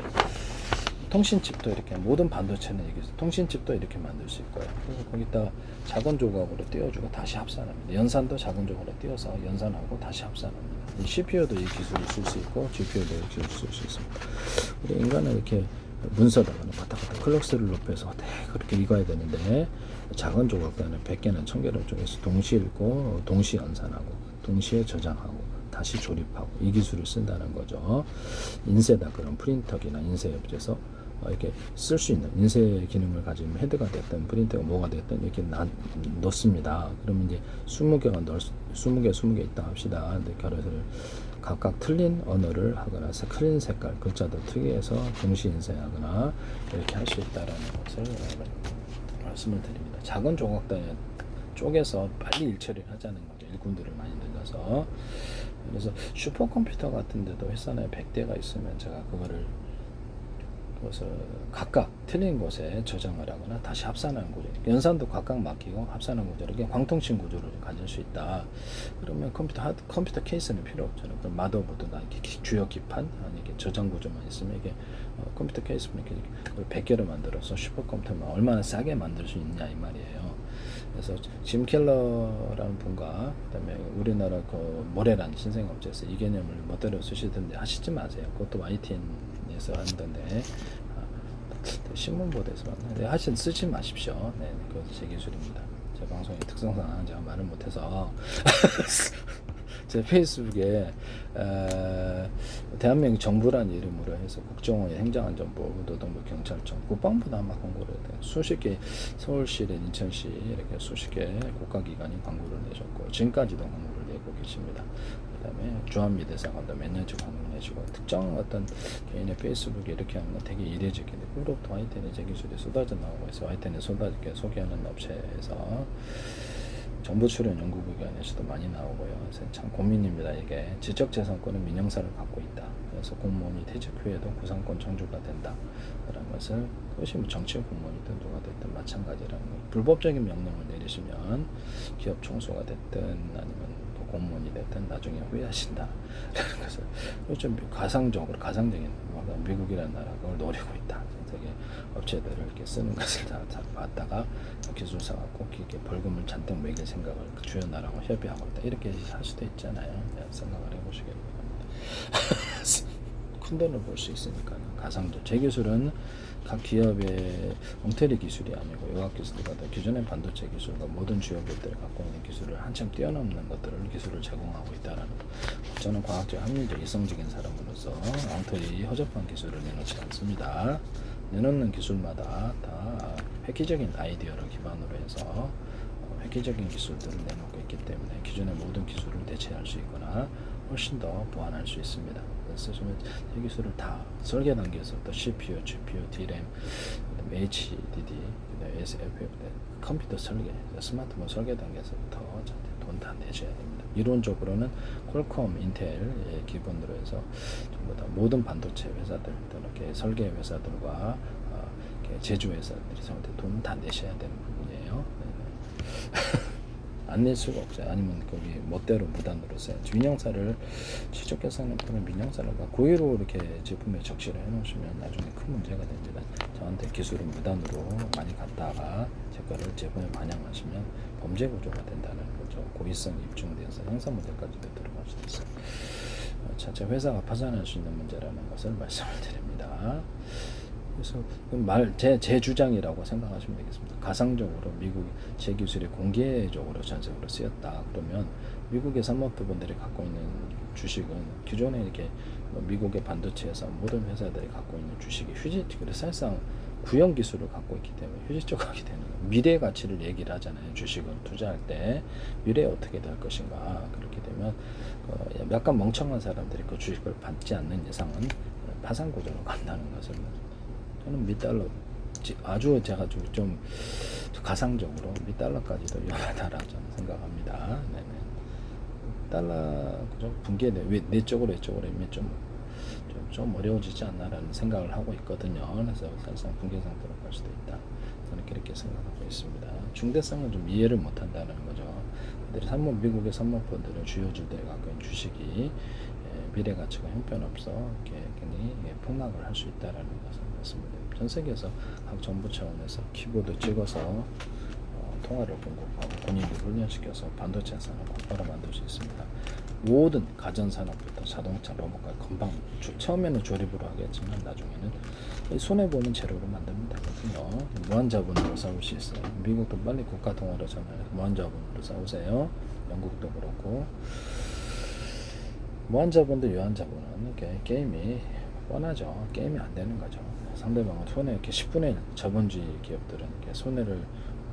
통신칩도 이렇게 모든 반도체는 통신칩도 이렇게 만들 수 있고요. 그래서 거기다 작은 조각으로 띄워주고 다시 합산합니다. 연산도 작은 조각으로 띄워서 연산하고 다시 합산합니다. 이 CPU도 이 기술을 쓸 수 있고 GPU도 이 기술을 쓸 수 있습니다. 우리 인간은 이렇게 문서다가는 왔다 갔다 클럭스를 높여서 그렇게 읽어야 되는데 작은 조각단을 100개는 1000개를 쪼개서 동시에 읽고 동시에 연산하고 동시에 저장하고 다시 조립하고 이 기술을 쓴다는 거죠. 인쇄다 그런 프린터기나 인쇄 업체에서 이렇게 쓸 수 있는 인쇄 기능을 가지면 헤드가 됐든 프린터가 뭐가 됐든 이렇게 넣습니다. 그러면 이제 20개 있다 합시다. 결과를 각각 틀린 언어를 하거나 스크린 색깔 글자도 특이해서 동시 인쇄하거나 이렇게 할 수 있다라는 것을 말씀을 드립니다. 작은 조각단에 쪼개서 빨리 일처리를 하자는 거죠. 일꾼들을 많이 늘려서. 그래서 슈퍼컴퓨터 같은 데도 회사 내에 100대가 있으면 제가 그것을 각각 틀린 곳에 저장을 하거나 다시 합산하는 구조, 연산도 각각 맡기고 합산하는 구조, 이렇게 광통신 구조를 가질 수 있다. 그러면 컴퓨터 케이스는 필요 없잖아요. 그럼 마더보드나 주요 기판, 아니 이게 저장 구조만 있으면 이게 컴퓨터 케이스면 이렇게 100개를 만들어서 슈퍼컴퓨터만 얼마나 싸게 만들 수 있냐 이 말이에요. 그래서 짐 켈러라는 분과 그다음에 우리나라 그 모레라는 신생업체에서 이 개념을 멋대로 쓰시던데 하시지 마세요. 그것도 YTN에서 한던데 신문보도에서 만나는데 하여튼 쓰지 마십시오. 네, 그것도 제 기술입니다. 제 방송의 특성상 제가 말을 못해서 제 페이스북에 대한민국 정부란 이름으로 해서 국정원의 행정안전부, 노동부, 경찰청, 국방부도 아마 광고를 해요. 수십 개 서울시, 인천시 이렇게 수십 개 국가기관이 광고를 내셨고 지금까지도 광고를 내고 계십니다. 그다음에 주한미대사관도 몇 년째 광고를 내시고 특정 어떤 개인의 페이스북에 이렇게 하면 되게 이례적인데 그로부터 YTN의 제 기술이 쏟아져 나오고 있어요. YTN에 쏟아지게 소개하는 업체에서 정부 출연 연구기관에서도 많이 나오고요. 그래서 참 고민입니다. 이게 지적재산권은 민영사를 갖고 있다. 그래서 공무원이 퇴직 후에도 구상권 청주가 된다. 라는 것을 그것이 뭐 정치 공무원이든 누가 됐든 마찬가지라는 거. 불법적인 명령을 내리시면 기업 총수가 됐든 아니면 공무원이 됐든 나중에 후회하신다. 라는 것을 좀 가상적인 미국이라는 나라가 그걸 노리고 있다. 세계 업체들을 이렇게 쓰는 것을 다 봤다가 기술사가 꼭 이렇게 벌금을 잔뜩 매길 생각을 주요 나라하고 협의하고 있다. 이렇게 할 수도 있잖아요. 생각을 해보시기 바랍니다. 큰 돈을 벌 수 있으니까 가상적. 제 기술은 각 기업의 엉터리 기술이 아니고 요약기술과 기존의 반도체 기술과 모든 주요 기업들이 갖고 있는 기술을 한참 뛰어넘는 것들을 기술을 제공하고 있다는 것. 저는 과학적, 합리적, 이성적인 사람으로서 엉터리 허접한 기술을 내놓지 않습니다. 내놓는 기술마다 다 획기적인 아이디어를 기반으로 해서 획기적인 기술들을 내놓고 있기 때문에 기존의 모든 기술을 대체할 수 있거나 훨씬 더 보완할 수 있습니다. 그래서 이 기술을 다 설계 단계에서부터 CPU, GPU, DRAM, 그다음에 HDD, 그다음에 SFF, 컴퓨터 설계, 스마트폰 설계 단계에서부터 돈 다 내셔야 됩니다. 이론적으로는 퀄컴, 인텔의 기본으로 해서 전부 다 모든 반도체 회사들, 이렇게 설계 회사들과 제조 회사들이 전부 돈 다 내셔야 되는 부분이에요. 안 낼 수가 없어요. 아니면 거기 멋대로 무단으로 써요. 민영사를 취득해서는 그런 민영사를 고의로 이렇게 제품에 적시를 해놓으시면 나중에 큰 문제가 됩니다. 저한테 기술을 무단으로 많이 갖다가 제 거를 제품에 반영하시면 범죄 구조가 된다는 거죠. 고의성이 입증돼서 형사 문제까지도 들어갈 수도 있어요. 자체 회사가 파산할 수 있는 문제라는 것을 말씀을 드립니다. 그래서 제 주장이라고 생각하시면 되겠습니다. 가상적으로 미국 제 기술이 공개적으로 전 세계로 쓰였다. 그러면 미국의 산업부분들이 갖고 있는 주식은 기존에 이렇게 미국의 반도체에서 모든 회사들이 갖고 있는 주식이 그래서 사실상 구형 기술을 갖고 있기 때문에 휴지적하게 되는 거예요. 미래 가치를 얘기를 하잖아요. 주식은 투자할 때 미래에 어떻게 될 것인가. 그렇게 되면 약간 멍청한 사람들이 그 주식을 받지 않는 이상은 파산 구조로 간다는 것을 저는 $1 아주 제가 좀 가상적으로 $1까지도 위험하다라고 저는 생각합니다. 네네. 달러 그죠? 붕괴돼 왜 내적으로 이면 좀 어려워지지 않나라는 생각을 하고 있거든요. 그래서 사실상 붕괴 상태로 갈 수도 있다. 저는 그렇게 생각하고 있습니다. 중대성을 좀 이해를 못한다는 거죠. 미국의 산업펀드는 주요주들이 갖고 있는 주식이 미래 가치가 형편없어 굉장히 폭락을 할 수 있다라는 것을 말씀드립니다. 전 세계에서 각 정부 차원에서 키보드 찍어서 통화를 공급하고 본인을 훈련시켜서 반도체 산업 곧바로 만들 수 있습니다. 모든 가전 산업부터 자동차, 로봇까지 금방 처음에는 조립으로 하겠지만 나중에는 손해 보는 재료로 만들면 되거든요. 무한 자본으로 싸울 수 있어요. 미국도 빨리 국가 통화로 전환해서 무한 자본으로 싸우세요. 영국도 그렇고. 무한자본도 유한자본은 게임이 뻔하죠. 게임이 안 되는 거죠. 상대방은 손해 이렇게 10분의 1 자본주의 기업들은 이렇게 손해를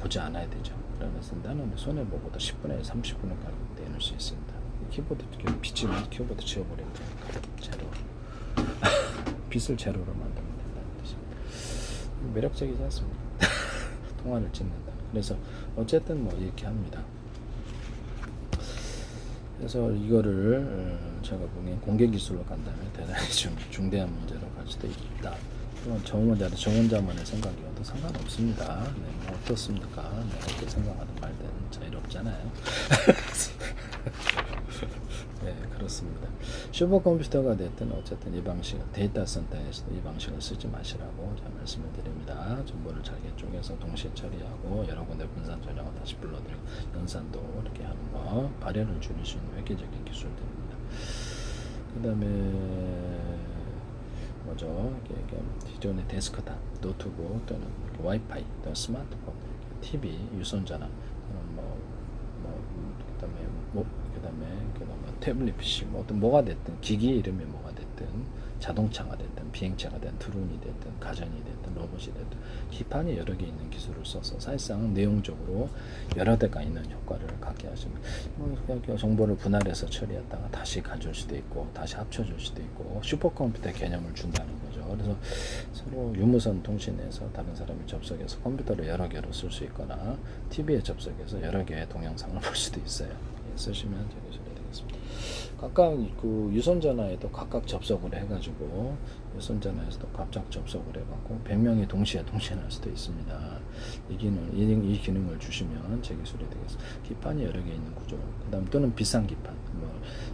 보지 않아야 되죠. 그러면서 나는 손해 보고도 10분의 1, 30분의 1 내놓을 수 있습니다. 키보드 빚지면 키보드 지워버리면 되니까 제로 빚을 제로로 만들면 된다는 뜻입니다. 매력적이지 않습니까? 통화를 찍는다. 그래서 어쨌든 뭐 이렇게 합니다. 그래서 이거를 제가 보기엔 공개 기술로 간다면 대단히 좀 중대한 문제로 갈 수도 있다. 그건 저 혼자만의 생각이어도 상관없습니다. 네, 뭐 어떻습니까? 네, 어떻게 생각하든 말든 자유롭잖아요. 네, 그렇습니다. 슈퍼컴퓨터가 됐든 어쨌든 이 방식, 데이터 센터에서도 이 방식을 쓰지 마시라고 제가 말씀을 드립니다. 정보를 잘게 쪼개서 동시에 처리하고 여러 군데 분산 저장을 다시 불러들이고 연산도 이렇게 하는 거, 발열을 줄일 수 있는 획기적인 기술들입니다. 그 다음에 뭐죠? 기존의 데스크탑, 노트북 또는 와이파이, 또는 스마트폰, TV, 유선전화, 그다음에 태블릿 PC, 뭐가 됐든 기기 이름이 뭐가 됐든 자동차가 됐든 비행차가 됐든 드론이 됐든 가전이 됐든 로봇이 됐든 기판이 여러 개 있는 기술을 써서 사실상 내용적으로 여러 대가 있는 효과를 갖게 하시면 정보를 분할해서 처리했다가 다시 가져올 수도 있고 다시 합쳐줄 수도 있고 슈퍼컴퓨터 개념을 준다는 거죠. 그래서 서로 유무선 통신에서 다른 사람이 접속해서 컴퓨터를 여러 개로 쓸 수 있거나 TV에 접속해서 여러 개의 동영상을 볼 수도 있어요. 쓰시면 되겠습니다. 각각 그 유선전화에도 각각 접속을 해가지고 유선전화에서도 각각 접속을 해갖고 100명이 동시에 통신할 수도 있습니다. 이 기능을 주시면 제 기술이 되겠습니다. 기판이 여러 개 있는 구조. 그다음 또는 비싼 기판,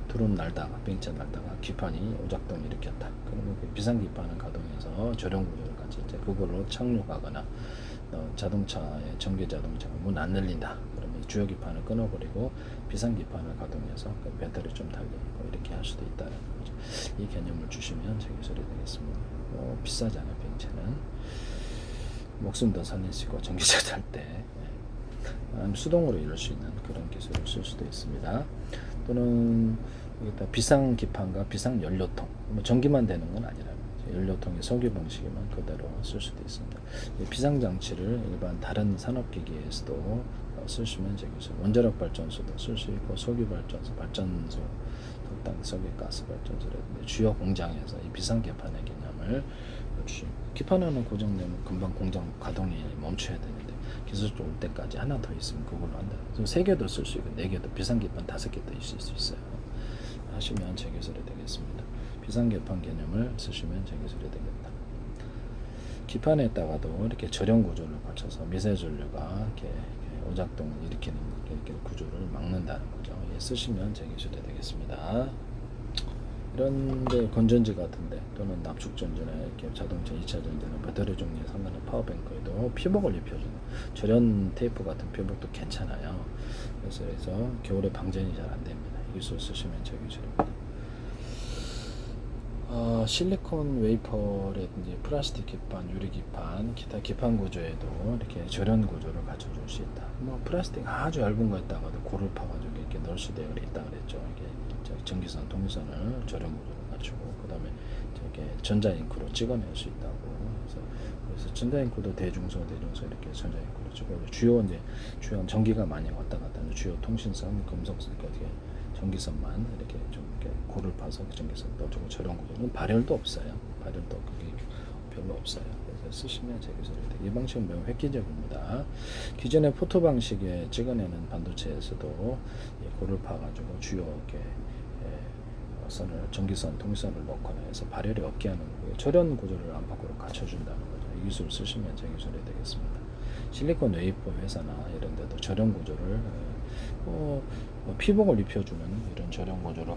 드론 날다가 비행차 날다가 기판이 오작동 일으켰다. 그러면 그 비싼 기판을 가동해서 저렴 구조를 같이 이제 그걸로 착륙하거나 자동차의 전기 자동차가 문 안 열린다. 그러면 주요 기판을 끊어버리고 비상 기판을 가동해서 그 배터리 좀 달리고 이렇게 할 수도 있다는 거죠. 이 개념을 주시면 제 기술이 되겠습니다. 비싸잖아 벤츠는. 목숨도 살리시고 전기차 탈 때 수동으로 이룰 수 있는 그런 기술을 쓸 수도 있습니다. 또는 여기다 비상 기판과 비상 연료통, 뭐 전기만 되는 건 아니라 연료통의 석유 방식에만 그대로 쓸 수도 있습니다. 비상 장치를 일반 다른 산업기기에서도 쓰시면 되겠죠. 원자력 발전소도 쓸 수 있고 석유 발전소, 땅 석유 가스 발전소라든지 주요 공장에서 이 비상 기판의 개념을 기판 하나 고장내면 금방 공장 가동이 멈춰야 되는데 기술적으로 올 때까지 하나 더 있으면 그걸로 한다. 3개도 쓸 수 있고 4개도 비상기판 5개도 있을 수 있어요. 하시면 제 기술이 되겠습니다. 비상기판 개념을 쓰시면 제 기술이 되겠다. 기판에다가도 이렇게 절연 구조를 거쳐서 미세전류가 이렇게 오작동을 일으키는 이렇게 구조를 막는다는 거죠. 예, 쓰시면 제 기술이 되겠습니다. 이런데 건전지 같은데 또는 납축전지나 이렇게 자동차 2차 전지나 배터리 종류에 상관없는 파워뱅크에도 피복을 입혀주는 절연 테이프 같은 피복도 괜찮아요. 그래서 겨울에 방전이 잘 안 됩니다. 이 기술 쓰시면 제 기술입니다. 실리콘 웨이퍼라든지 플라스틱 기판, 유리 기판, 기타 기판 구조에도 이렇게 절연 구조를 갖춰줄 수 있다. 뭐 플라스틱 아주 얇은 거에다가도 고를 파가지고 이렇게 넣을 수도 있다 그랬죠. 이게 전기선, 통신선을 절연 구조를 갖추고 그다음에 저게 전자잉크로 찍어낼 수 있다고. 그래서 전자잉크도 대중소 이렇게 전자잉크로 찍고 주요 전기가 많이 왔다 갔다 하는 주요 통신선, 금속선 이렇게 전기선만 이렇게 좀 이렇게 고를 파서 전기선 넣어주고 저런 구조는 발열도 없어요. 발열도 그게 별로 없어요. 그래서 쓰시면 제 기술이 돼. 이 방식은 매우 획기적입니다. 기존의 포토 방식에 찍어내는 반도체에서도 고를 파가지고 주요 이렇게 선을 전기선, 통신선을 넣거나 해서 발열이 없게 하는 거예요. 절연 구조를 안팎으로 갖춰준다는 거죠. 이 기술을 쓰시면 제 기술이 되겠습니다. 실리콘 웨이퍼 회사나 이런 데도 절연 구조를 피복을 입혀주는 이런 절연 구조를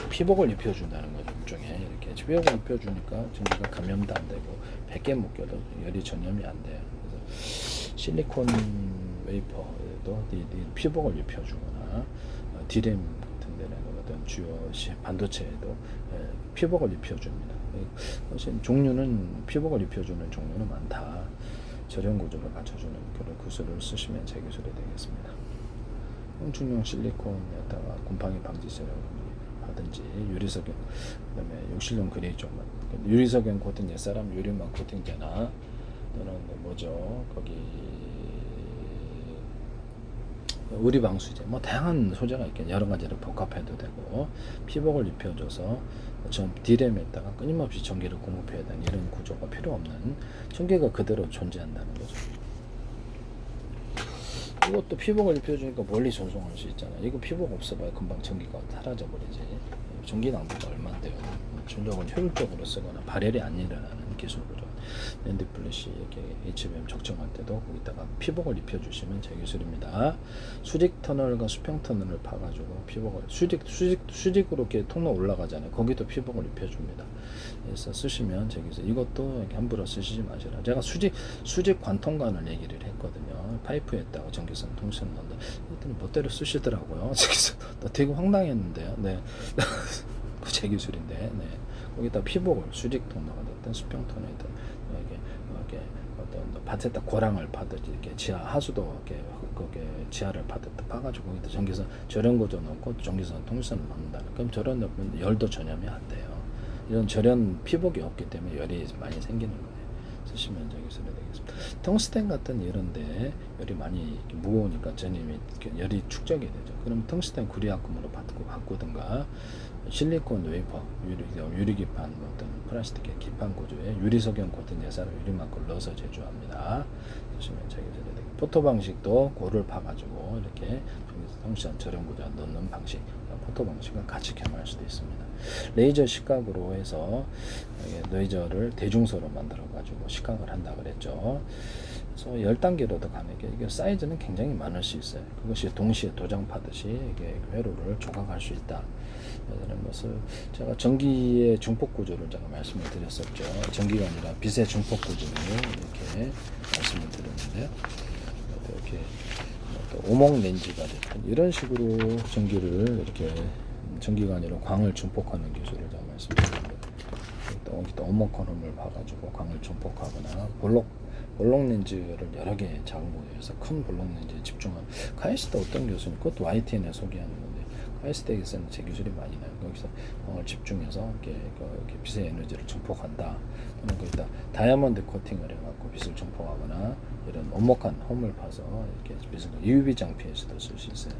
피복을 입혀준다는 거죠. 일종의 이렇게 피복을 입혀주니까 전기가 감염도 안 되고 100개 묶여도 열이 전염이 안 돼요. 그래서 실리콘 웨이퍼에도 피복을 입혀주거나 디램 같은 데는 어떤 주요 반도체에도 피복을 입혀줍니다. 종류는 피복을 입혀주는 종류는 많다. 절연 구조를 갖춰주는 그런 기술을 쓰시면 제 기술이 되겠습니다. 중용 실리콘에다가 곰팡이 방지제를 하든지 유리석연, 그다음에 욕실용 그레이 쪽만 유리석연 코팅 옛사람 유리만 코팅제나 또는 뭐죠 거기 우리 방수제 뭐 다양한 소재가 있겠죠. 여러 가지를 복합해도 되고 피복을 입혀줘서 전 디램에다가 끊임없이 전기를 공급해야 되는 이런 구조가 필요 없는 전기가 그대로 존재한다는 거죠. 이것도 피복을 입혀주니까 멀리 전송할 수 있잖아요. 이거 피복 없어봐야 금방 전기가 사라져버리지. 전기 낭비가 얼만데요. 전력을 효율적으로 쓰거나 발열이 안 일어나는 기술이죠. 랜드 플래시 이렇게 HBM 적정할 때도 거기다가 피복을 입혀주시면 제 기술입니다. 수직 터널과 수평 터널을 파가지고 피복을 수직으로 이렇게 통로 올라가잖아요. 거기도 피복을 입혀줍니다. 그래서 쓰시면 제 기술. 이것도 이렇게 함부로 쓰시지 마시라. 제가 수직 관통관을 얘기를 했거든요. 파이프에다가 전기선 통신 넣는다. 이랬더니 멋대로 쓰시더라고요. 나 되게 황당했는데요. 네. 제 기술인데, 네. 거기다 피복을 수직 통로가 됐든 수평 통로이든 이렇게 어떤 밭에다 고랑을 파듯이 이렇게 지하 하수도 이렇게 그게 지하를 파가지고 거기다 전기선 절연 구조 넣고 전기선 통신선을 넣는다는. 그럼 절연 넣으면 열도 전염이 안 돼요. 이런 절연 피복이 없기 때문에 열이 많이 생기는 거예요. 쓰시면 저기 기술이 되겠습니다. 텅스텐 같은 이런데 열이 많이 무거우니까 전염이 열이 축적이 되죠. 그럼 텅스텐 구리약품으로 바꾸든가 실리콘 웨이퍼 유리기판 어떤 플라스틱의 기판 구조에 유리석연 코팅 예사를 유리막을 넣어서 제조합니다. 쓰시면 저기 기술이 되겠습니다. 포토 방식도 고를 파가지고 이렇게 통신 절연 구조 넣는 방식 포토 방식을 같이 겸할 수도 있습니다. 레이저 식각으로 해서 레이저를 대중소로 만들어 가지고 식각을 한다 그랬죠. 그래서 10단계로도 가능해. 이게 사이즈는 굉장히 많을 수 있어요. 그것이 동시에 도장 파듯이 이게 회로를 조각할 수 있다. 이런 것을 제가 전기의 중폭 구조를 제가 말씀을 드렸었죠. 전기가 아니라 빛의 중폭 구조를 이렇게 말씀을 드렸는데요. 이렇게 오목 렌즈가 됐든 이런 식으로 전기를 이렇게 전기가 아니라 광을 중폭하는 기술을 제가 말씀드렸는데 또 오목한 홈을 봐가지고 광을 증폭하거나 볼록 렌즈를 여러 개 작은 곳에서 큰 볼록 렌즈에 집중한 카이스트 어떤 교수님 그것도 YTN에 소개하는 건데 카이스트에서는 제 기술이 많이 나요. 거기서 광을 집중해서 이렇게 빛의 에너지를 증폭한다. 또는 거기다 다이아몬드 코팅을 해갖고 빛을 증폭하거나 이런 오목한 홈을 봐서 이렇게 빛을 UV 장피에서도 쓸 수 있어요.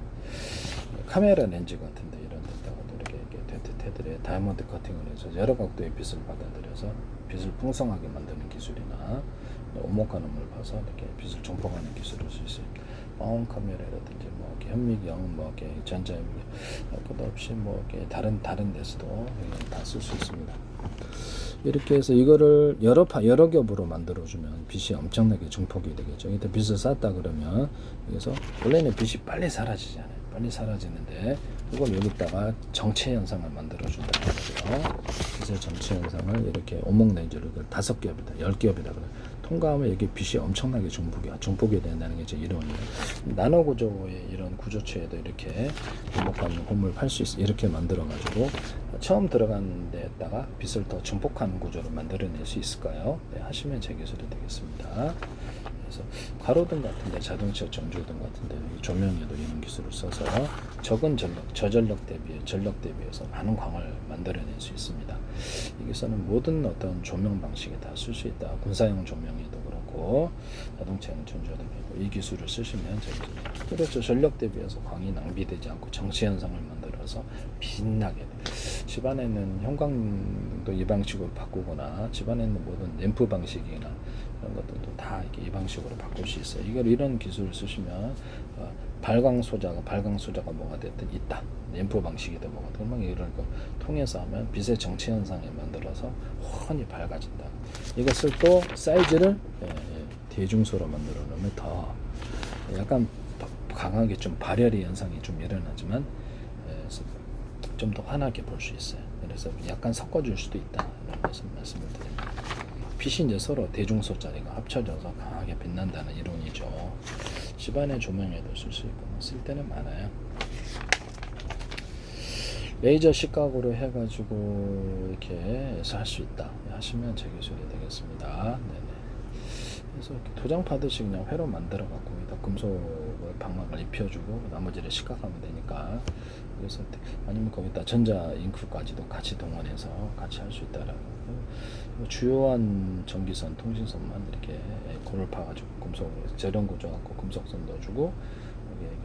카메라 렌즈 같은데 이런 데다가도 이렇게 테두리에 다이아몬드 커팅을 해서 여러 각도의 빛을 받아들여서 빛을 풍성하게 만드는 기술이나 오목한 홈을 봐서 이렇게 빛을 증폭하는 기술을 쓸 수 있어요. 망원 카메라라든지 뭐 이렇게 현미경, 뭐 이렇게 전자현미경, 끝없이 뭐 이렇게 다른 데서도 다 쓸 수 있습니다. 이렇게 해서 이거를 여러 겹으로 만들어주면 빛이 엄청나게 증폭이 되겠죠. 이때 빛을 쐈다 그러면 그래서 원래는 빛이 빨리 사라지잖아요. 빨리 사라지는데 이걸 여기다가 정체 현상을 만들어준다. 빛의 정체 현상을 이렇게 오목 렌즈를 5겹이다, 10겹이다. 통과하면 여기 빛이 엄청나게 증폭이 된다는 게 제 이론이에요. 나노 구조의 이런 구조체에도 이렇게 오목한 홈을 팔 수 있어. 이렇게 만들어가지고 처음 들어간 데에다가 빛을 더 증폭하는 구조를 만들어낼 수 있을까요? 네, 하시면 제 기술이 되겠습니다. 그래서 가로등 같은데, 자동차 정조등 같은데 조명에도 이런 기술을 써서 적은 저전력 대비해서 많은 광을 만들어낼 수 있습니다. 여기서는 모든 어떤 조명 방식에 다 쓸 수 있다. 군사용 조명에도 그렇고 자동차용 전조등이고 이 기술을 쓰시면 그렇죠. 전력 대비해서 광이 낭비되지 않고 정체 현상을 만들어서 빛나게 집안에는 형광도 이 방식으로 바꾸거나 집안에 있는 모든 램프 방식이나 이런 것들도 다 이렇게 이 방식으로 바꿀 수 있어요. 이런 기술을 쓰시면 발광 소자가 뭐가 됐든 있다. 램프 방식이든 뭐가 그러면 이런 거 통해서 하면 빛의 정체 현상에 만들어서 훤히 밝아진다. 이것을 또 사이즈를 대중소로 만들어 놓으면 더 약간 강하게 좀 발열의 현상이 좀 일어나지만 좀 더 환하게 볼 수 있어요. 그래서 약간 섞어줄 수도 있다. 이런 말씀을 드립니다. 빛이 이제 서로 대중소 자리가 합쳐져서 강하게 빛난다는 이론이죠. 집안의 조명에도 쓸 수 있고 쓸 때는 많아요. 레이저 시각으로 해가지고 이렇게 해서 할 수 있다 하시면 제 기술이 되겠습니다. 네네. 그래서 이렇게 도장 파듯이 그냥 회로 만들어 갖고 여기다 금속을 방막을 입혀주고 나머지를 시각하면 되니까. 그래서 아니면 거기다 전자 잉크까지도 같이 동원해서 같이 할 수 있다라고. 주요한 전기선, 통신선만 이렇게 골을 파가지고 금속으로 재련 구조 갖고 금속선 넣어주고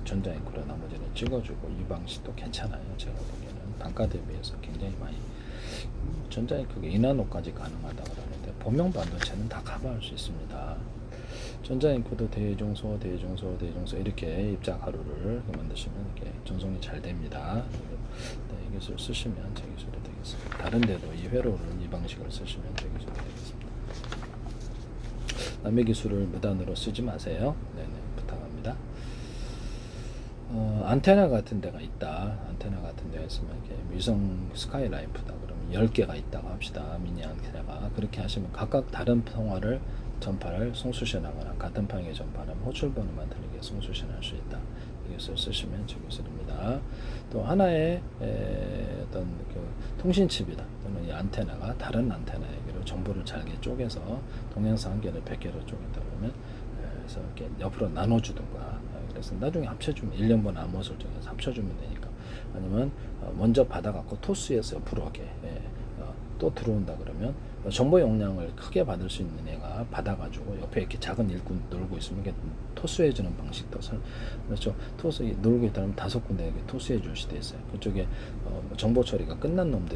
전자 잉크로 나머지는 찍어주고 이 방식도 괜찮아요. 제가 보기에는 단가 대비해서 굉장히 많이 전자 잉크가 인화노까지 가능하다 그러는데 범용 반도체는 다 커버할 수 있습니다. 전자 잉크도 대중소 이렇게 입자 가루를 만드시면 이렇게 전송이 잘 됩니다. 네, 이 기술 쓰시면 제 기술이 되겠습니다. 다른 데도 이 회로를 이 방식을 쓰시면 제 기술이 되겠습니다. 남의 기술을 무단으로 쓰지 마세요. 네네, 부탁합니다. 안테나 같은 데가 있다. 안테나 같은 데가 있으면 이렇게 위성 스카이라이프다 그러면 10개가 있다고 합시다. 미니 안테나가. 그렇게 하시면 각각 다른 전파를 송수신하거나 같은 방향의 전파는 호출번호만 들리게 송수신할 수 있다. 이것을 쓰시면 제 기술입니다. 또 하나의 어떤 통신칩이다 또는 이 안테나가 다른 안테나에게로 정보를 잘게 쪼개서 동영상 한 개를 100개로 쪼갠다 그러면 그래서 이렇게 옆으로 나눠주든가 그래서 나중에 합쳐주면 1년번 암호를 정해서 합쳐주면 되니까. 아니면 먼저 받아갖고 토스해서 옆으로 이렇게 또 들어온다 그러면 정보 용량을 크게 받을 수 있는 애가 받아가지고 옆에 이렇게 작은 일꾼 놀고 있으면 이게 토스해주는 방식도 그렇죠. 토스 놀고 있다면 5군데에게 토스해 줄 수도 있어요. 그쪽에 정보 처리가 끝난 놈들